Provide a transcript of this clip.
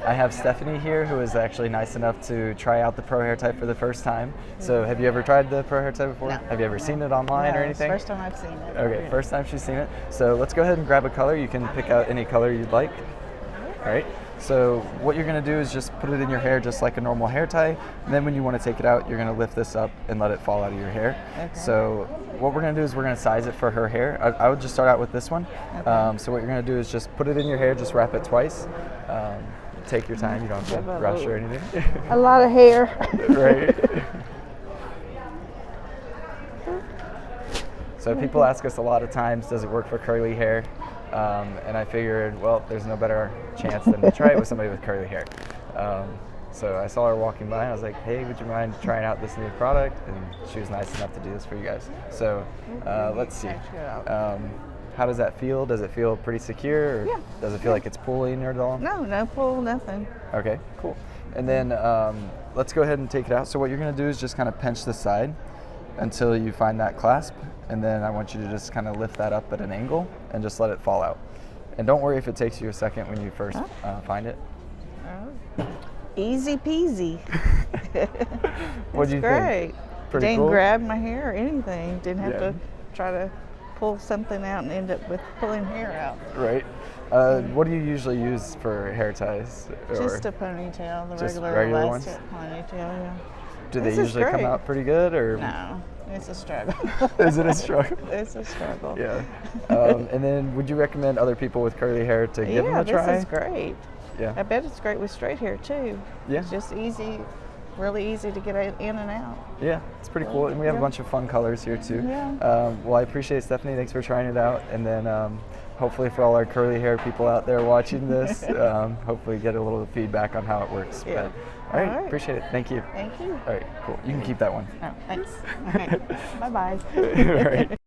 I have Stephanie here, who is actually nice enough to try out the Pro Hair Type for the first time. So have you ever tried the Pro Hair Type before? No. Have you ever seen it online No, or it's the anything? first time I've seen it. Okay, first time she's seen it. So let's go ahead and grab a color. You can pick out any color you'd like. All right. So what you're going to do is just put it in your hair just like a normal hair tie. And then when you want to take it out, you're going to lift this up and let it fall out of your hair. Okay. So what we're going to do is we're going to size it for her hair. I would just start out with this one. Okay. So what you're going to do is just put it in your hair, just wrap it twice. Take your time. You don't have to rush or anything. A lot of hair. Right. So people ask us a lot of times, does it work for curly hair? And I figured, well, there's no better chance than to try it with somebody with curly hair. So I saw her walking by and I was like, hey, would you mind trying out this new product? And she was nice enough to do this for you guys. So let's see. How does that feel? Does it feel pretty secure? Or Yeah. Does it feel like it's pulling at all? No pull, nothing. Okay, cool. And then let's go ahead and take it out. So what you're going to do is just kind of pinch the side until you find that clasp. And then I want you to just kind of lift that up at an angle and just let it fall out. And don't worry if it takes you a second when you first find it. Oh. Easy peasy. What do you great. think? Pretty Didn't cool? grab my hair or anything. Didn't have Yeah. to try to pull something out and end up with pulling hair out. Right. What do you usually use for hair ties? Just a ponytail, the Just regular regular elastic ponytail. Yeah. Do they This is usually come great. out pretty good, or No, it's a struggle. is it a struggle? It's a struggle. Yeah. And then, would you recommend other people with curly hair to give them Yeah, a try? this is great. Yeah. I bet it's great with straight hair too. Yeah. It's just easy, really easy to get in and out. Yeah, it's pretty cool, and we have a Yeah. bunch of fun colors here too. Yeah. Well, I appreciate it, Stephanie. Thanks for trying it out, and then hopefully for all our curly hair people out there watching this, hopefully get a little feedback on how it works. Yeah. But, all right, All right. appreciate it. Thank you. Thank you. All right, cool. You can keep that one. Oh, thanks. Okay. Bye-bye. All right.